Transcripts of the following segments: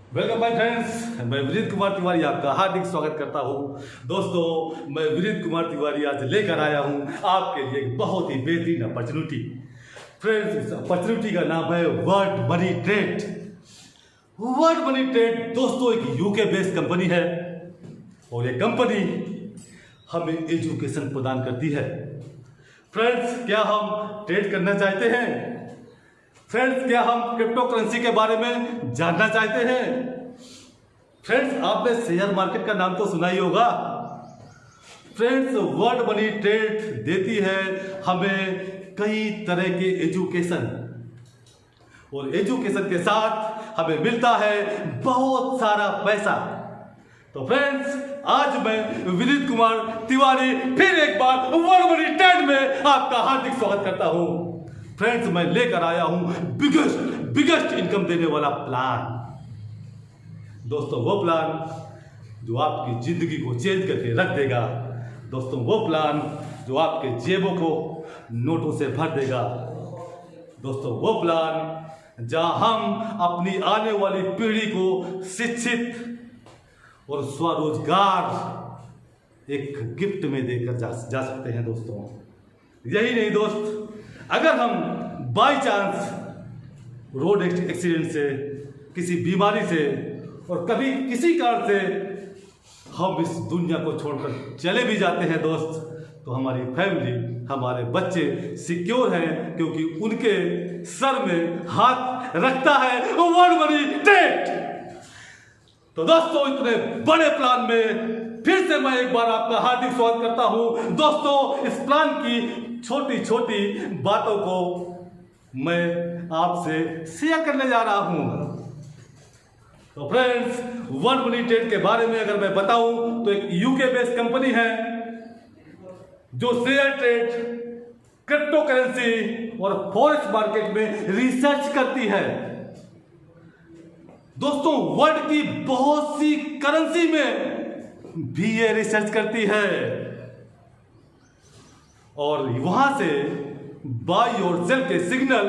Welcome my friends, मैं विनीत कुमार तिवारी आपका हार्दिक स्वागत करता हूं। दोस्तों, मैं विनीत कुमार तिवारी आज लेकर आया हूं आपके लिए एक बहुत ही बेहतरीन अपॉर्चुनिटी। फ्रेंड्स, इस अपॉर्चुनिटी का नाम है world money trade. World money trade दोस्तों एक यूके बेस्ड कंपनी है और ये कंपनी हमें एजुकेशन प्रदान करती है। फ्रेंड्स, क्या हम ट्रेड करना चाहते हैं? फ्रेंड्स, क्या हम क्रिप्टो करेंसी के बारे में जानना चाहते हैं? फ्रेंड्स, आपने शेयर मार्केट का नाम तो सुना ही होगा। फ्रेंड्स, वर्ल्ड मनी ट्रेड देती है हमें कई तरह के एजुकेशन और एजुकेशन के साथ हमें मिलता है बहुत सारा पैसा। तो फ्रेंड्स, आज मैं विनीत कुमार तिवारी फिर एक बार वर्ल्ड मनी ट्रेड में आपका हार्दिक स्वागत करता हूं। फ्रेंड्स, मैं लेकर आया हूं बिगेस्ट इनकम देने वाला प्लान। दोस्तों, वो प्लान जो आपकी जिंदगी को चेंज करके रख देगा। दोस्तों, वो प्लान जो आपके जेबों को नोटों से भर देगा। दोस्तों, वो प्लान जहां हम अपनी आने वाली पीढ़ी को शिक्षित और स्वरोजगार एक गिफ्ट में देकर जा सकते हैं। दोस्तों, यही नहीं दोस्त, अगर हम बाय चांस रोड एक्सीडेंट से, किसी बीमारी से और कभी किसी कारण से हम इस दुनिया को छोड़कर चले भी जाते हैं दोस्त, तो हमारी फैमिली, हमारे बच्चे सिक्योर हैं, क्योंकि उनके सर में हाथ रखता है वर्ल्ड मनी ट्रेड। तो दोस्तों, इतने बड़े प्लान में फिर से मैं एक बार आपका हार्दिक स्वागत करता हूं। दोस्तों, इस प्लान की छोटी छोटी बातों को मैं आपसे शेयर करने जा रहा हूं। तो फ्रेंड्स, वर्ल्ड मनी ट्रेड के बारे में अगर मैं बताऊं तो एक यूके बेस्ड कंपनी है जो शेयर ट्रेड, क्रिप्टो करेंसी और फॉरेक्स मार्केट में रिसर्च करती है। दोस्तों, वर्ल्ड की बहुत सी करेंसी में भी ये रिसर्च करती है और वहां से बाय और सेल के सिग्नल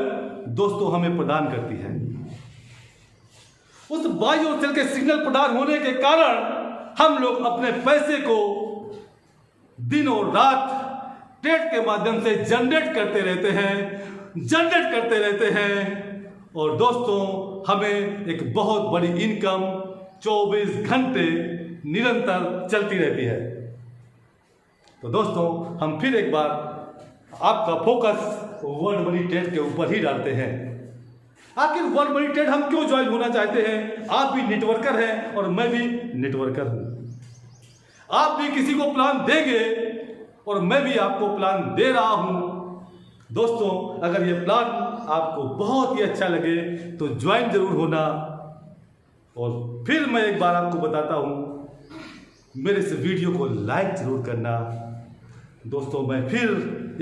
दोस्तों हमें प्रदान करती है। उस बाय और सेल के सिग्नल प्रदान होने के कारण हम लोग अपने पैसे को दिन और रात ट्रेड के माध्यम से जनरेट करते रहते हैं और दोस्तों हमें एक बहुत बड़ी इनकम 24 घंटे निरंतर चलती रहती है। तो दोस्तों, हम फिर एक बार आपका फोकस वर्ल्ड मनी ट्रेड के ऊपर ही डालते हैं। आखिर वर्ल्ड मनी ट्रेड हम क्यों ज्वाइन होना चाहते हैं? आप भी नेटवर्कर हैं और मैं भी नेटवर्कर हूं। आप भी किसी को प्लान देंगे और मैं भी आपको प्लान दे रहा हूं। दोस्तों, अगर ये प्लान आपको बहुत ही अच्छा लगे तो ज्वाइन जरूर होना। और फिर मैं एक बार आपको बताता हूं, मेरे इस वीडियो को लाइक जरूर करना। दोस्तों, मैं फिर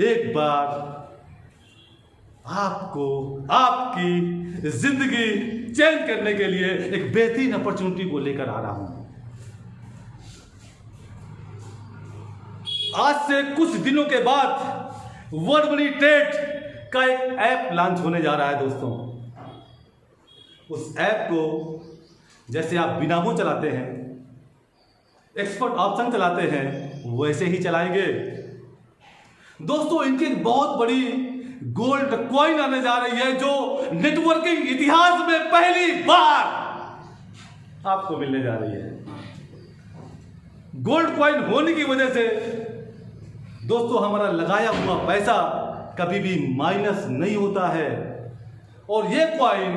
एक बार आपको आपकी जिंदगी चेंज करने के लिए एक बेहतरीन अपॉर्चुनिटी को लेकर आ रहा हूं। आज से कुछ दिनों के बाद वर्ल्ड मनी ट्रेड का एक ऐप लॉन्च होने जा रहा है। दोस्तों, उस ऐप को जैसे आप बिनामो चलाते हैं, एक्सपर्ट ऑप्शन चलाते हैं, वैसे ही चलाएंगे। दोस्तों, इनकी एक बहुत बड़ी गोल्ड कॉइन आने जा रही है जो नेटवर्किंग इतिहास में पहली बार आपको मिलने जा रही है। गोल्ड कॉइन होने की वजह से दोस्तों हमारा लगाया हुआ पैसा कभी भी माइनस नहीं होता है और ये कॉइन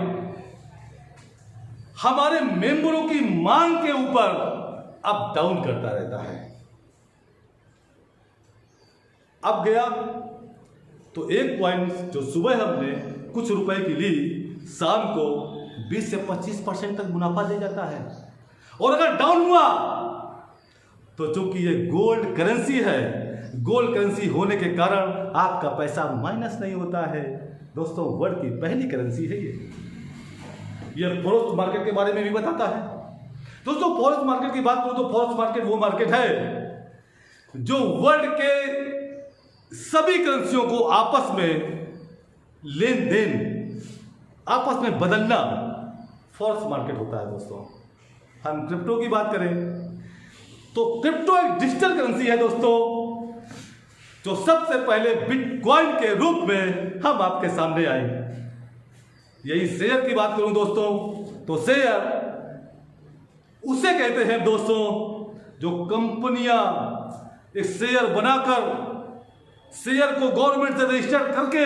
हमारे मेंबरों की मांग के ऊपर अप डाउन करता रहता है। अब गया तो एक पॉइंट जो सुबह हमने कुछ रुपए की ली, शाम को 20 से 25% तक मुनाफा दे जाता है। और अगर डाउन हुआ तो चूंकि ये गोल्ड करेंसी है, गोल्ड करेंसी होने के कारण आपका पैसा माइनस नहीं होता है। दोस्तों, वर्ल्ड की पहली करेंसी है ये फॉरेक्स मार्केट के बारे में भी बताता है। दोस्तों, फॉरेक्स मार्केट की बात करूं तो फॉरेक्स मार्केट वो मार्केट है जो वर्ल्ड के सभी करेंसियों को आपस में लेन देन, आपस में बदलना फॉरेक्स मार्केट होता है दोस्तों। हम क्रिप्टो की बात करें तो क्रिप्टो एक डिजिटल करेंसी है दोस्तों, जो सबसे पहले बिटकॉइन के रूप में हम आपके सामने आई। यही शेयर की बात करूं दोस्तों तो शेयर उसे कहते हैं दोस्तों जो कंपनियां एक शेयर बनाकर शेयर को गवर्नमेंट से रजिस्टर करके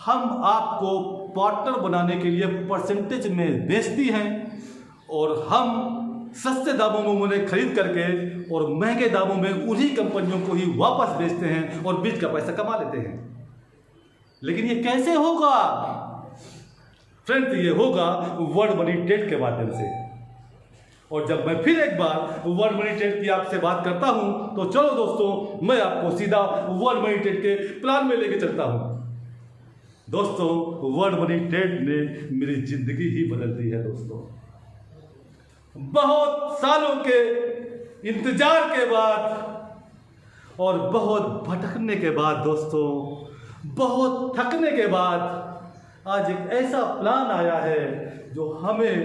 हम आपको पार्टनर बनाने के लिए परसेंटेज में बेचती हैं और हम सस्ते दामों में उन्हें खरीद करके और महंगे दामों में उन्हीं कंपनियों को ही वापस बेचते हैं और बीच का पैसा कमा लेते हैं। लेकिन ये कैसे होगा फ्रेंड्स? ये होगा वर्ल्ड मनी ट्रेड के माध्यम से। और जब मैं फिर एक बार वर्ल्ड मनी ट्रेड की आपसे बात करता हूं तो चलो दोस्तों मैं आपको सीधा वर्ल्ड मनी ट्रेड के प्लान में लेके चलता हूं। दोस्तों वर्ल्ड मनी ट्रेड ने मेरी जिंदगी ही बदल दी है दोस्तों। बहुत सालों के इंतजार के बाद और बहुत भटकने के बाद दोस्तों, बहुत थकने के बाद आज एक ऐसा प्लान आया है जो हमें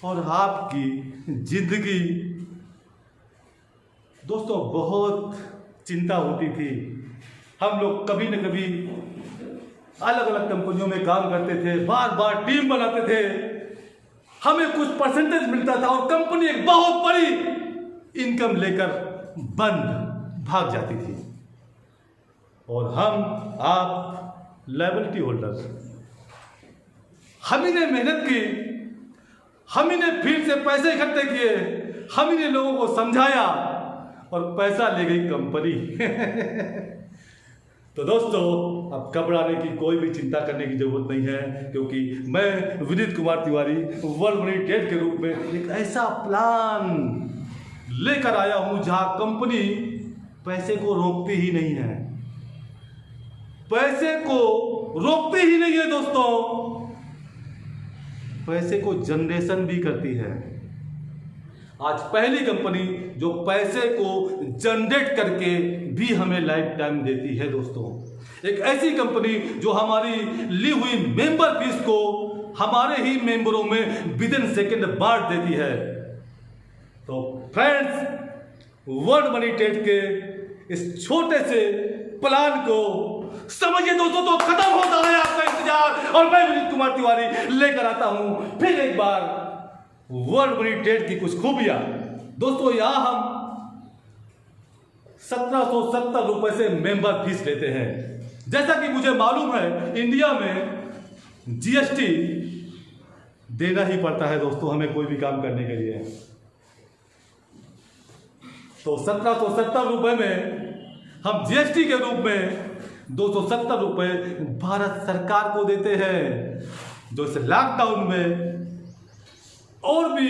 और आपकी जिंदगी दोस्तों बहुत चिंता होती थी। हम लोग कभी न कभी अलग अलग कंपनियों में काम करते थे, बार बार टीम बनाते थे, हमें कुछ परसेंटेज मिलता था और कंपनी एक बहुत बड़ी इनकम लेकर बंद भाग जाती थी और हम आप लायबिलिटी होल्डर। हम ही ने मेहनत की, हम ही ने फिर से पैसे इकट्ठे किए, हम ही ने लोगों को समझाया और पैसा ले गई कंपनी। तो दोस्तों अब घबराने की कोई भी चिंता करने की जरूरत नहीं है, क्योंकि मैं Vineet Kumar Tiwari world money trade के रूप में एक ऐसा प्लान लेकर आया हूं जहां कंपनी पैसे को रोकती ही नहीं है। पैसे को रोकती ही नहीं है दोस्तों, पैसे को जनरेशन भी करती है। आज पहली कंपनी जो पैसे को जनरेट करके भी हमें लाइफ टाइम देती है दोस्तों। एक ऐसी कंपनी जो हमारी ली हुई मेंबर फीस को हमारे ही मेंबरों में विद इन सेकेंड बांट देती है। तो फ्रेंड्स वर्ल्ड मनी ट्रेड के इस छोटे से प्लान को समझिए दोस्तों, तो खत्म होता है आपका इंतजार और मैं विनीत कुमार तिवारी लेकर आता हूं फिर एक बार वर्ल्ड मनी ट्रेड की कुछ खूबियां। दोस्तों यहां हम 1770 रुपए से मेंबर फीस लेते हैं। जैसा कि मुझे मालूम है इंडिया में जीएसटी देना ही पड़ता है दोस्तों हमें कोई भी काम करने के लिए। तो 1770 रुपए में हम जीएसटी के रूप में 270 रुपए भारत सरकार को देते हैं, जो इस लॉकडाउन में और भी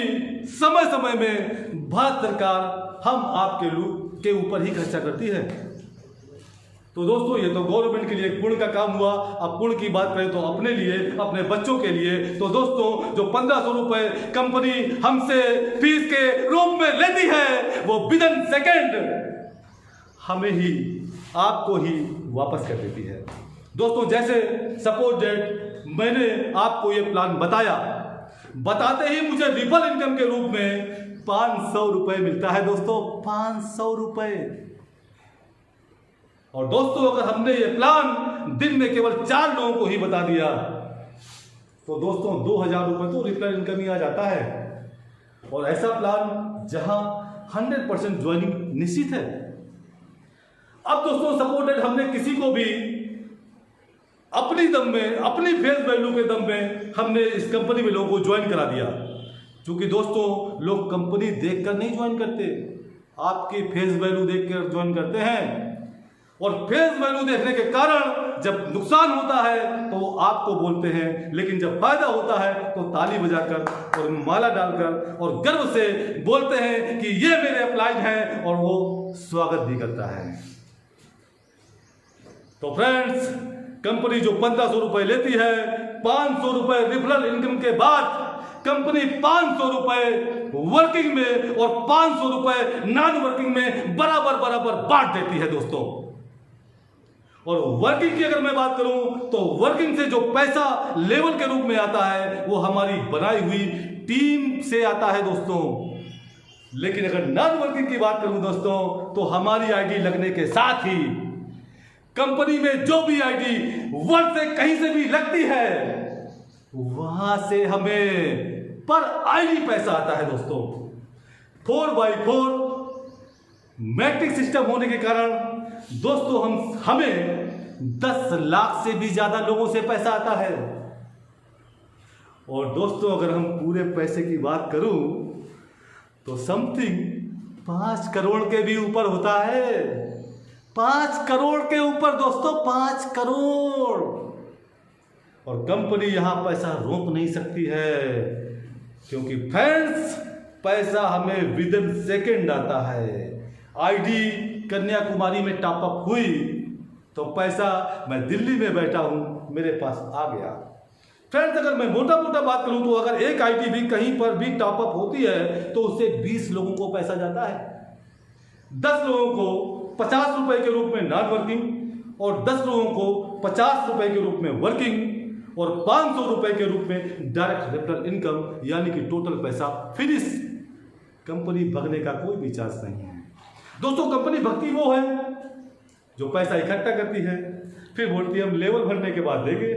समय समय में भारत सरकार हम आपके लोग के ऊपर ही खर्चा करती है। तो दोस्तों ये तो गवर्नमेंट के लिए पुण्य का काम हुआ। अब पुण्य की बात करें तो अपने लिए, अपने बच्चों के लिए। तो दोस्तों जो 1500 रुपए कंपनी हमसे फीस के रूप में लेती है वो विद इन सेकेंड हमें ही, आपको ही वापस कर देती है। दोस्तों जैसे सपोज दैट मैंने आपको ये प्लान बताया, बताते ही मुझे रिपल इनकम के रूप में 500 रुपए मिलता है दोस्तों, 500 रुपए। और दोस्तों अगर हमने ये प्लान दिन में केवल 4 लोगों को ही बता दिया तो दोस्तों 2000 रुपए तो रिपल इनकम ही आ जाता है। और ऐसा प्लान जहां 100% ज्वाइनिंग निश्चित है। अब दोस्तों सपोज दैट हमने किसी को भी अपनी दम में, अपनी फेस वैल्यू के दम में हमने इस कंपनी में लोगों को ज्वाइन करा दिया। क्योंकि दोस्तों लोग कंपनी देखकर नहीं ज्वाइन करते, आपकी फेस वैल्यू देखकर ज्वाइन करते हैं। और फेस वैल्यू देखने के कारण जब नुकसान होता है तो वो आपको बोलते हैं, लेकिन जब फायदा होता है तो ताली बजाकर और माला डालकर और गर्व से बोलते हैं कि ये मेरे अपलाइन हैं, और वो स्वागत भी करता है। तो फ्रेंड्स कंपनी जो 1500 रुपए लेती है, 500 रुपए रेफरल इनकम के बाद कंपनी 500 रुपए वर्किंग में और 500 रुपए नॉन वर्किंग में बराबर बराबर बांट देती है दोस्तों। और वर्किंग की अगर मैं बात करूं तो वर्किंग से जो पैसा लेवल के रूप में आता है वो हमारी बनाई हुई टीम से आता है दोस्तों। लेकिन अगर नॉन वर्किंग की बात करूं दोस्तों तो हमारी आईडी लगने के साथ ही कंपनी में जो भी आईडी वर्ड से कहीं से भी लगती है वहां से हमें पर आईडी पैसा आता है दोस्तों। 4x4 मैट्रिक सिस्टम होने के कारण दोस्तों हमें 10 लाख से भी ज्यादा लोगों से पैसा आता है। और दोस्तों अगर हम पूरे पैसे की बात करूं तो समथिंग 5 करोड़ के भी ऊपर होता है। 5 करोड़ के ऊपर दोस्तों, 5 करोड़। और कंपनी यहां पैसा रोक नहीं सकती है क्योंकि फ्रेंड्स पैसा हमें विद इन सेकेंड आता है। आईडी कन्याकुमारी में टॉपअप हुई तो पैसा मैं दिल्ली में बैठा हूं मेरे पास आ गया। फ्रेंड्स अगर मैं मोटा मोटा बात करूं तो अगर एक आईडी भी कहीं पर भी टॉपअप होती है तो उससे 20 लोगों को पैसा जाता है। 10 लोगों को 50 रुपए के रूप में नॉन वर्किंग और 10 लोगों को 50 रुपए के रूप में वर्किंग और 500 रुपए के रूप में डायरेक्ट रेफरल इनकम यानी कि टोटल पैसा फिनिश। कंपनी भगने का कोई भी चांस नहीं है दोस्तों। कंपनी भगती वो है जो पैसा इकट्ठा करती है, फिर बोलती है हम लेवल भरने के बाद देंगे,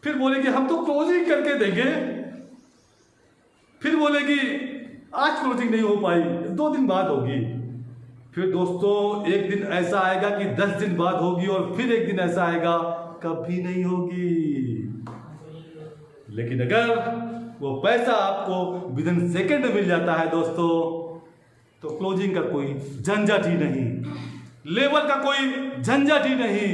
फिर बोलेगी हम तो क्लोजिंग करके देंगे, फिर बोलेगी आज क्लोजिंग नहीं हो पाई 2 दिन बाद होगी, फिर दोस्तों एक दिन ऐसा आएगा कि 10 दिन बाद होगी और फिर एक दिन ऐसा आएगा कभी नहीं होगी। लेकिन अगर वो पैसा आपको विद इन सेकेंड मिल जाता है दोस्तों तो क्लोजिंग का कोई झंझट ही नहीं, लेवल का कोई झंझट ही नहीं।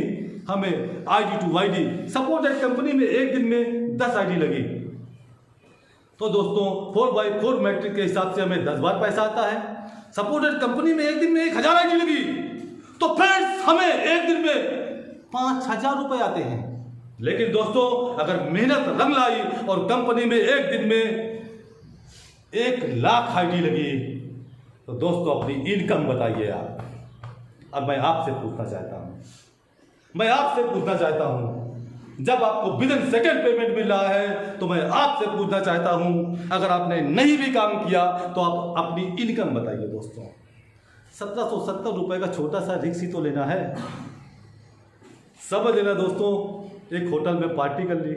हमें ID to ID supported company में एक दिन में 10 आईडी लगी तो दोस्तों 4x4 मैट्रिक के हिसाब से हमें 10 बार पैसा आता है। सपोर्टेड कंपनी में एक दिन में 1000 आईडी लगी तो फ्रेंड्स हमें एक दिन में 5000 रुपए आते हैं। लेकिन दोस्तों अगर मेहनत रंग लाई और कंपनी में एक दिन में 1 लाख आईडी लगी तो दोस्तों अपनी इनकम बताइए आप। अब मैं आपसे पूछना चाहता हूं जब आपको विद इन सेकेंड पेमेंट मिल रहा है तो मैं आपसे पूछना चाहता हूं अगर आपने नहीं भी काम किया तो आप अपनी इनकम बताइए दोस्तों। 1770 रुपए का छोटा सा रिक्स ही तो लेना है। समझ लेना दोस्तों, एक होटल में पार्टी कर ली,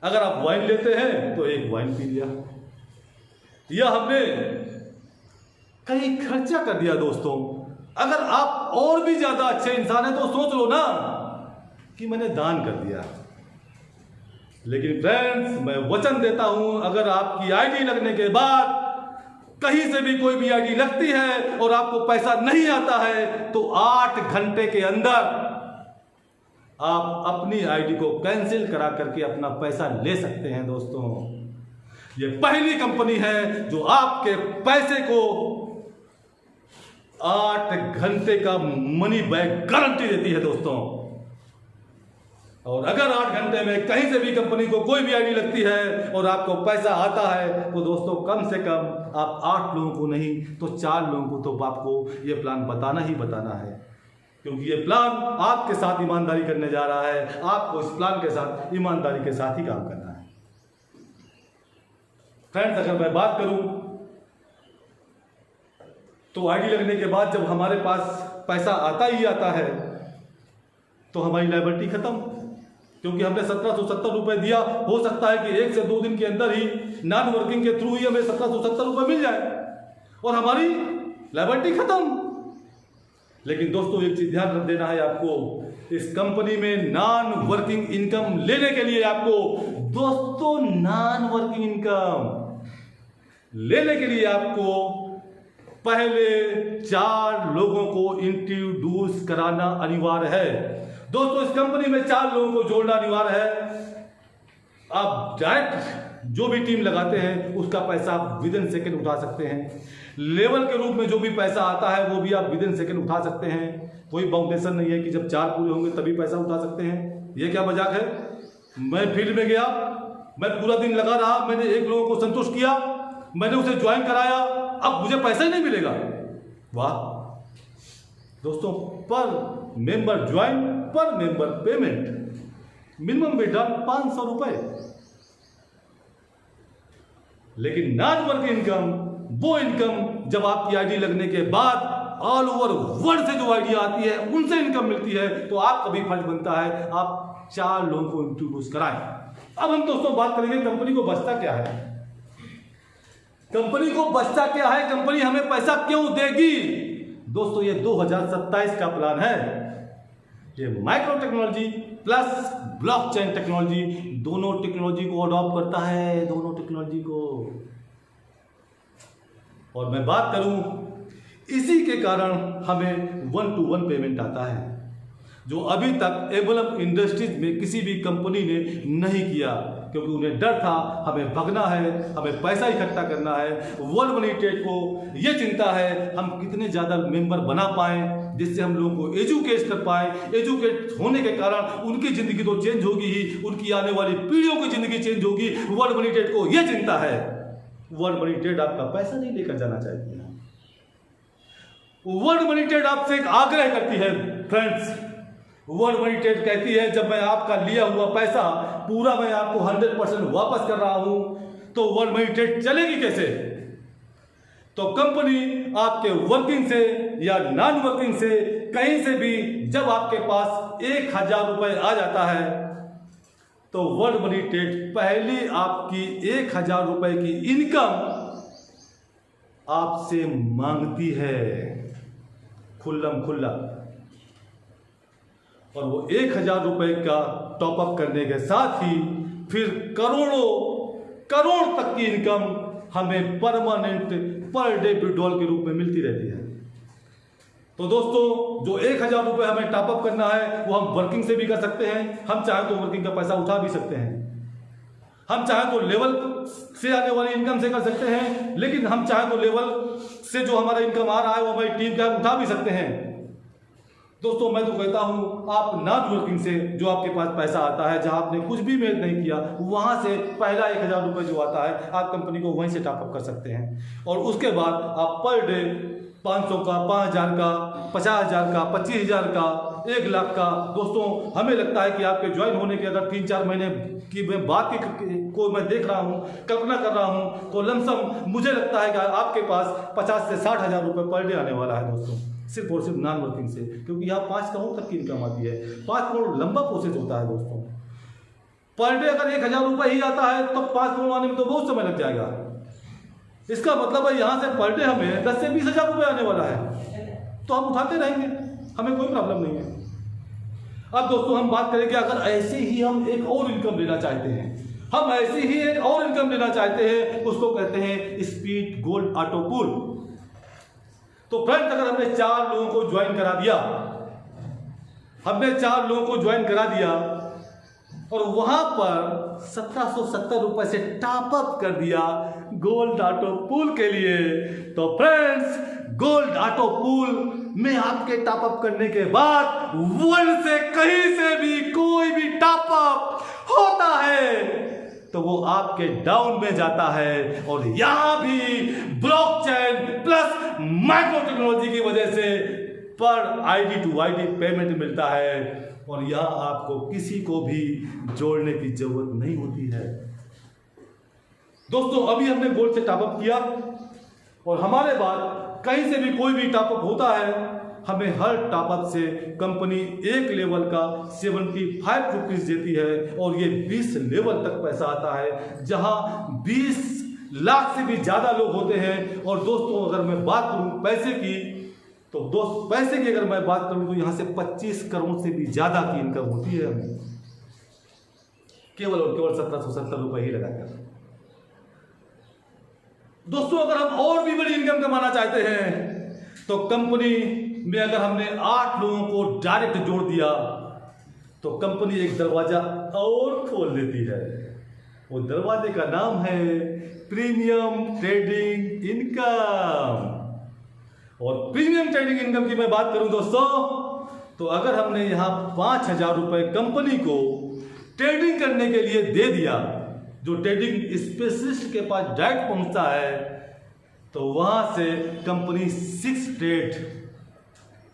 अगर आप वाइन लेते हैं तो एक वाइन पी लिया, या हमने कहीं खर्चा कर दिया दोस्तों। अगर आप और भी ज्यादा अच्छे इंसान हैं तो सोच लो ना कि मैंने दान कर दिया। लेकिन फ्रेंड्स मैं वचन देता हूं अगर आपकी आईडी लगने के बाद कहीं से भी कोई भी आईडी लगती है और आपको पैसा नहीं आता है तो 8 घंटे के अंदर आप अपनी आईडी को कैंसिल करा करके अपना पैसा ले सकते हैं दोस्तों। ये पहली कंपनी है जो आपके पैसे को 8 घंटे का मनी बैक गारंटी देती है दोस्तों। और अगर 8 घंटे में कहीं से भी कंपनी को कोई भी आईडी लगती है और आपको पैसा आता है तो दोस्तों कम से कम आप 8 लोगों को नहीं तो 4 लोगों को तो आपको ये प्लान बताना ही बताना है, क्योंकि ये प्लान आपके साथ ईमानदारी करने जा रहा है। आपको इस प्लान के साथ ईमानदारी के साथ ही काम करना है। फ्रेंड्स अगर मैं बात करूं तो आईडी लगने के बाद जब हमारे पास पैसा आता ही आता है तो हमारी लायबिलिटी खत्म, क्योंकि हमने 1770 रुपए दिया। हो सकता है कि 1 से 2 दिन के अंदर ही नॉन वर्किंग के थ्रू ही हमें 1770 रुपए मिल जाए और हमारी लायबिलिटी खत्म। लेकिन दोस्तों एक चीज ध्यान रख देना है आपको, इस कंपनी में नॉन वर्किंग इनकम लेने के लिए आपको दोस्तों नॉन वर्किंग इनकम लेने के लिए आपको पहले 4 लोगों को इंट्रोड्यूस कराना अनिवार्य है दोस्तों। इस कंपनी में 4 लोगों को जोड़ना अनिवार्य है। आप डायरेक्ट जो भी टीम लगाते हैं उसका पैसा आप विद इन सेकेंड उठा सकते हैं। लेवल के रूप में जो भी पैसा आता है वो भी आप विद इन सेकेंड उठा सकते हैं। कोई बाउंडेशन नहीं है कि जब 4 पूरे होंगे तभी पैसा उठा सकते हैं। ये क्या मजाक है? मैं फील्ड में गया, मैं पूरा दिन लगा रहा, मैंने 1 लोगों को संतुष्ट किया, मैंने उसे ज्वाइन कराया, अब मुझे पैसा ही नहीं मिलेगा। वाह दोस्तों, पर मेंबर ज्वाइन पर मेंबर पेमेंट, मिनिमम विड्रॉल 500 रुपए। लेकिन नॉन वर्किंग इनकम वो इनकम जब आपकी आईडी लगने के बाद ऑल ओवर वर्ल्ड से जो आईडी आती है उनसे इनकम मिलती है, तो आपका भी फर्ज बनता है आप 4 लोगों को इंट्रोड्यूस कराएं। अब हम दोस्तों बात करेंगे कंपनी को बचता क्या है। कंपनी को बचता क्या है, कंपनी हमें पैसा क्यों देगी। दोस्तों ये 2027 का प्लान है। ये micro technology plus blockchain technology, दोनों टेक्नोलॉजी को अडॉप्ट करता है, दोनों टेक्नोलॉजी को। और मैं बात करूं, इसी के कारण हमें 1-to-1 पेमेंट आता है, जो अभी तक एवलम इंडस्ट्रीज में किसी भी कंपनी ने नहीं किया, क्योंकि उन्हें डर था हमें भगना है, हमें पैसा इकट्ठा करना है। वर्ल्ड मनी ट्रेड को ये चिंता है हम कितने ज़्यादा मेंबर बना पाएं, जिससे हम लोगों को एजुकेट कर पाएं। एजुकेट होने के कारण उनकी ज़िंदगी तो चेंज होगी ही, उनकी आने वाली पीढ़ियों की ज़िंदगी चेंज होगी। वर्ल्ड मनी ट्रेड को ये चिंता है। वर्ल्ड मनी ट्रेड आपका पैसा नहीं लेकर जाना चाहती है। वर्ल्ड मनी ट्रेड आपसे एक आग्रह करती है फ्रेंड्स। वर्ल्ड मनी ट्रेड कहती है जब मैं आपका लिया हुआ पैसा पूरा मैं आपको 100% वापस कर रहा हूं, तो वर्ल्ड मनी ट्रेड चलेगी कैसे। तो कंपनी आपके वर्किंग से या नॉन वर्किंग से कहीं से भी जब आपके पास 1000 रुपए आ जाता है, तो वर्ल्ड मनी ट्रेड पहले आपकी 1000 रुपए की इनकम आपसे मांगती है खुल्लम खुल्ला। और वो 1000 रुपए का टॉपअप करने के साथ ही फिर करोड़ तक की इनकम हमें परमानेंट पर डे विड्रॉल के रूप में मिलती रहती है। तो दोस्तों जो 1000 रुपए हमें टॉपअप करना है वो हम वर्किंग से भी कर सकते हैं, हम चाहें तो वर्किंग का पैसा उठा भी सकते हैं, हम चाहें तो लेवल से आने वाली इनकम से कर सकते हैं, लेकिन हम चाहें तो लेवल से जो हमारा इनकम आ रहा है वो हमारी टीम का उठा भी सकते हैं। दोस्तों मैं तो कहता हूं आप नॉन वर्किंग से जो आपके पास पैसा आता है, जहां आपने कुछ भी मेहनत नहीं किया, वहां से पहला 1000 रुपए जो आता है आप कंपनी को वहीं से टॉपअप कर सकते हैं। और उसके बाद आप पर डे 500 का, 5000 का, 50000 का, 25000 का, 1 लाख का। दोस्तों हमें लगता है कि आपके ज्वाइन होने के अगर 3-4 महीने की मैं बात को मैं देख रहा हूं, कल्पना कर रहा हूं, तो लमसम मुझे लगता है कि आपके पास 50 से 60 हजार रुपए पर डे आने वाला है दोस्तों, सिर्फ और सिर्फ नॉन वर्किंग से। क्योंकि यहाँ 5 करोड़ तक की इनकम आती है। 5 करोड़ लंबा प्रोसेस होता है दोस्तों। पर डे अगर 1000 रुपए ही आता है तो 5 करोड़ आने में तो बहुत समय लग जाएगा। इसका मतलब है यहाँ से पर डे हमें 10 से 20 हजार रुपए आने वाला है, तो हम उठाते रहेंगे, हमें कोई प्रॉब्लम नहीं है। अब दोस्तों हम बात करेंगे अगर ऐसे ही हम एक और इनकम लेना चाहते हैं, हम ऐसी ही एक और इनकम लेना चाहते हैं, उसको कहते हैं स्पीड गोल्ड ऑटो पूल। तो फ्रेंड्स अगर हमने 4 लोगों को ज्वाइन करा दिया, हमने 4 लोगों को ज्वाइन करा दिया और वहां पर 1770 रुपए से टॉपअप कर दिया गोल्ड ऑटो पूल के लिए, तो फ्रेंड्स गोल्ड ऑटो पूल में आपके टॉपअप करने के बाद वर्ल्ड से कहीं से भी कोई भी टॉपअप होता है तो वो आपके डाउन में जाता है। और यहां भी ब्लॉकचेन प्लस माइक्रो टेक्नोलॉजी की वजह से पर आईडी टू आईडी पेमेंट मिलता है और यहां आपको किसी को भी जोड़ने की जरूरत नहीं होती है। दोस्तों अभी हमने गोल्ड से टॉपअप किया और हमारे बाद कहीं से भी कोई भी टॉपअप होता है, हमें हर टॉपअप से कंपनी एक लेवल का 75 रुपीज देती है और ये 20 लेवल तक पैसा आता है, जहां 20 लाख से भी ज्यादा लोग होते हैं। और दोस्तों अगर मैं बात करूं पैसे की, तो पैसे की अगर मैं बात करूं तो यहां से 25 करोड़ से भी ज्यादा की इनकम होती है हमें, केवल और केवल 1770 रुपए ही लगाकर। दोस्तों अगर हम और भी बड़ी इनकम कमाना चाहते हैं तो कंपनी में अगर हमने 8 लोगों को डायरेक्ट जोड़ दिया तो कंपनी एक दरवाजा और खोल देती है। वो दरवाजे का नाम है प्रीमियम ट्रेडिंग इनकम। और प्रीमियम ट्रेडिंग इनकम की मैं बात करूं दोस्तों, तो अगर हमने यहां 5000 रुपए कंपनी को ट्रेडिंग करने के लिए दे दिया, जो ट्रेडिंग स्पेशलिस्ट के पास डायरेक्ट पहुंचता है, तो वहां से company 6 trade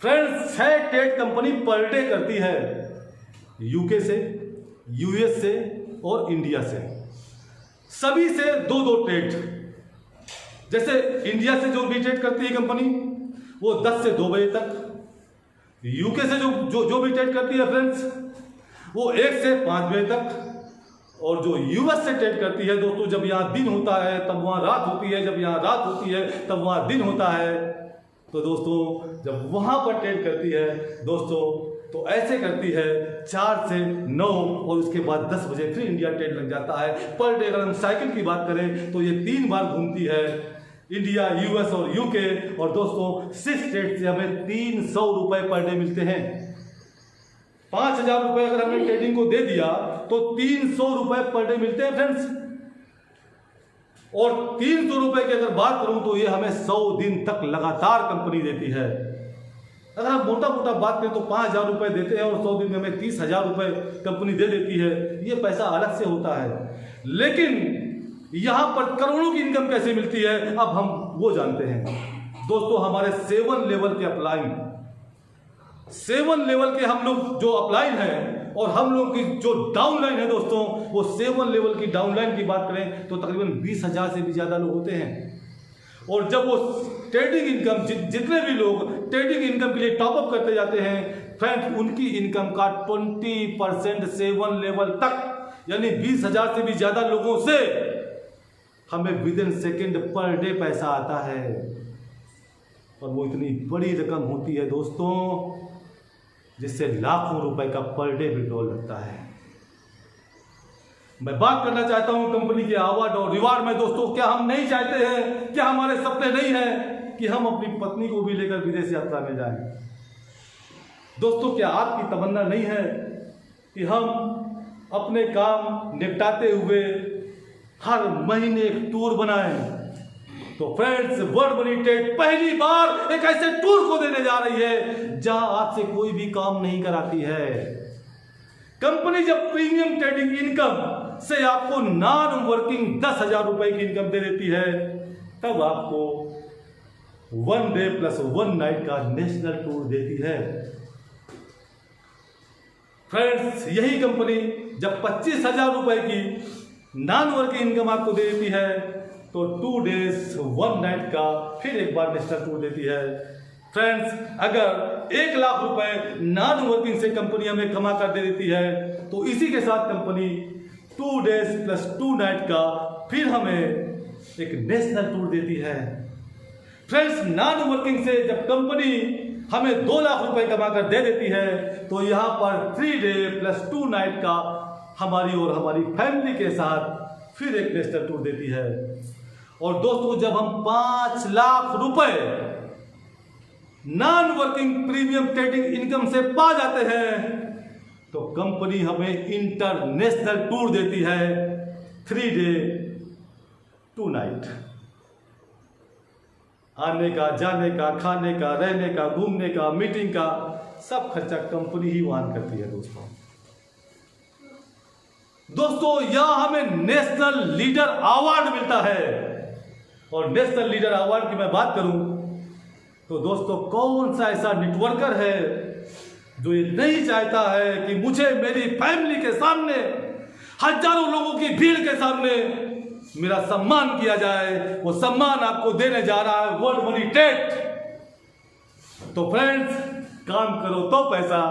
friends 6 trade company per day करती है, यूके से, यूएस से और इंडिया से, सभी से 2-2 ट्रेड। जैसे इंडिया से जो भी ट्रेड करती है कंपनी वो 10 से 2 बजे तक, यूके से जो भी ट्रेड करती है फ्रेंड्स वो 1 से 5 बजे तक, और जो यूएस से ट्रेड करती है दोस्तों जब यहाँ दिन होता है तब वहाँ रात होती है, जब यहाँ रात होती है तब वहाँ दिन होता है। तो दोस्तों जब वहाँ पर ट्रेड करती है दोस्तों तो ऐसे करती है 4 से 9 और उसके बाद 10 बजे फिर इंडिया ट्रेड लग जाता है। पर डे अगर हम साइकिल की बात करें तो ये 3 बार घूमती है, इंडिया, यूएस और यूके। और दोस्तों 6 ट्रेड से हमें 300 रुपए पर डे मिलते हैं। 5,000 रुपए अगर हमने ट्रेडिंग को दे दिया तो 300 रुपए पर डे मिलते हैं फ्रेंड्स। और 300 रुपए की अगर बात करूं तो ये हमें 100 दिन तक लगातार कंपनी देती है। अगर हम मोटा मोटा बात करें तो 5,000 रुपए देते हैं और 100 दिन में हमें 30,000 रुपए कंपनी दे देती है। ये पैसा अलग से होता है, लेकिन यहां पर करोड़ों की इनकम कैसे मिलती है अब हम वो जानते हैं। दोस्तों हमारे 7 लेवल के अपलाइन, 7 लेवल के हम लोग जो अपलाइन है और हम लोग की जो डाउनलाइन है दोस्तों वो 7 लेवल की डाउनलाइन की बात करें तो तकरीबन 20,000 से भी ज़्यादा लोग होते हैं। और जब वो ट्रेडिंग इनकम जितने भी लोग ट्रेडिंग इनकम के लिए टॉपअप करते जाते हैं फ्रेंड्स उनकी इनकम का 20% 7 लेवल तक यानी 20,000 से भी ज़्यादा लोगों से हमें विदिन सेकेंड पर डे पैसा आता है। और वो इतनी बड़ी रकम होती है दोस्तों जिससे लाखों रुपए का पर डे विड्रॉल लगता है। मैं बात करना चाहता हूं कंपनी के अवार्ड और रिवार्ड में दोस्तों। क्या हम नहीं चाहते हैं, क्या हमारे सपने नहीं है कि हम अपनी पत्नी को भी लेकर विदेश यात्रा में जाएं? दोस्तों क्या आपकी तमन्ना नहीं है कि हम अपने काम निपटाते हुए हर महीने एक टूर बनाएं? तो फ्रेंड्स वर्ल्ड मनी ट्रेड पहली बार एक ऐसे टूर को देने जा रही है जहां आपसे कोई भी काम नहीं कराती है। कंपनी जब प्रीमियम ट्रेडिंग इनकम से आपको नॉन वर्किंग 10,000 रुपए की इनकम दे देती है तब आपको 1 डे प्लस 1 नाइट का नेशनल टूर देती है। फ्रेंड्स यही कंपनी जब 25,000 रुपए की नॉन वर्किंग इनकम आपको दे देती है तो 2 डेज 1 नाइट का फिर एक बार नेशनल टूर देती है। फ्रेंड्स अगर 1 लाख रुपए नॉन वर्किंग से कंपनी हमें कमा कर दे देती है तो इसी के साथ कंपनी 2 डेज प्लस 2 नाइट का फिर हमें एक नेशनल टूर देती है। फ्रेंड्स नॉन वर्किंग से जब कंपनी हमें 2 लाख रुपए कमा कर दे देती है तो यहाँ पर 3 डे प्लस 2 नाइट का हमारी और हमारी फैमिली के साथ फिर एक नेशनल टूर देती है। और दोस्तों जब हम 5 लाख रुपए non working premium trading income से पा जाते हैं तो कंपनी हमें इंटरनेशनल टूर देती है 3 डे 2 नाइट। आने का, जाने का, खाने का, रहने का, घूमने का, मीटिंग का सब खर्चा कंपनी ही वहन करती है। दोस्तों यहां हमें नेशनल लीडर अवार्ड मिलता है। और नेशनल लीडर अवार्ड की मैं बात करूं तो दोस्तों कौन सा ऐसा नेटवर्कर है जो ये नहीं चाहता है कि मुझे मेरी फैमिली के सामने हजारों लोगों की भीड़ के सामने मेरा सम्मान किया जाए। वो सम्मान आपको देने जा रहा है वर्ल्ड मनी ट्रेड। तो फ्रेंड्स काम करो तो पैसा,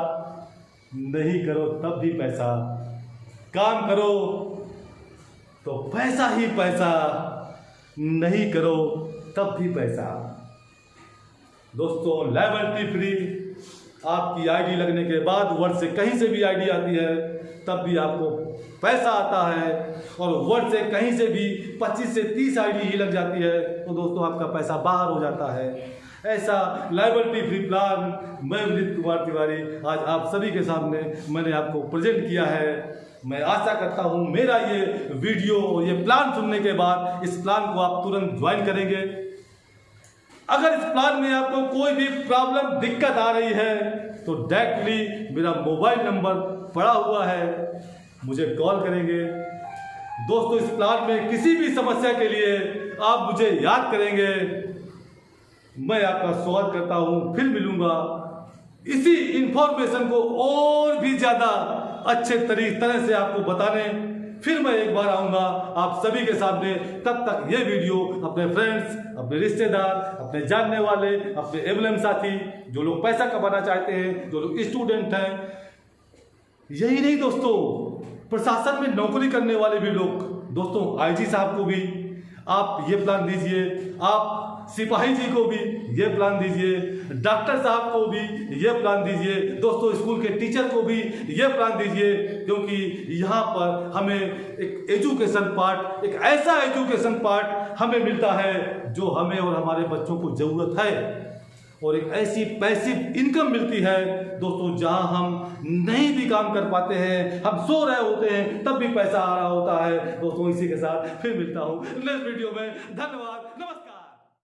नहीं करो तब भी पैसा। काम करो तो पैसा ही पैसा, नहीं करो तब भी पैसा। दोस्तों लायबिलिटी फ्री आपकी आईडी लगने के बाद वर्ड से कहीं से भी आईडी आती है तब भी आपको पैसा आता है। और वर्ड से कहीं से भी 25 से 30 आईडी ही लग जाती है तो दोस्तों आपका पैसा बाहर हो जाता है। ऐसा लायबिलिटी फ्री प्लान मैं विनीत कुमार तिवारी आज आप सभी के सामने मैंने आपको प्रेजेंट किया है। मैं आशा करता हूं मेरा ये वीडियो ये प्लान सुनने के बाद इस प्लान को आप तुरंत ज्वाइन करेंगे। अगर इस प्लान में आपको कोई भी प्रॉब्लम दिक्कत आ रही है तो डायरेक्टली मेरा मोबाइल नंबर पड़ा हुआ है, मुझे कॉल करेंगे। दोस्तों इस प्लान में किसी भी समस्या के लिए आप मुझे याद करेंगे। मैं आपका स्वागत करता हूं, फिर मिलूंगा। इसी इंफॉर्मेशन को और भी ज्यादा अच्छे तरह से आपको बताने फिर मैं एक बार आऊंगा आप सभी के सामने। तब तक ये वीडियो अपने फ्रेंड्स, अपने रिश्तेदार, अपने जानने वाले, अपने एमएलएम साथी, जो लोग पैसा कमाना चाहते हैं, जो लोग स्टूडेंट हैं, यही नहीं दोस्तों, प्रशासन में नौकरी करने वाले भी लोग, दोस्तों आईजी साहब को भी आप ये प्लान दीजिए, आप सिपाही जी को भी ये प्लान दीजिए, डॉक्टर साहब को भी ये प्लान दीजिए, दोस्तों स्कूल के टीचर को भी ये प्लान दीजिए, क्योंकि यहाँ पर हमें एक एजुकेशन पार्ट, एक ऐसा एजुकेशन पार्ट हमें मिलता है जो हमें और हमारे बच्चों को जरूरत है, और एक ऐसी पैसिव इनकम मिलती है दोस्तों, जहां हम नहीं भी काम कर पाते हैं, हम सो रहे होते हैं तब भी पैसा आ रहा होता है। दोस्तों इसी के साथ फिर मिलता हूं नेक्स्ट वीडियो में। धन्यवाद।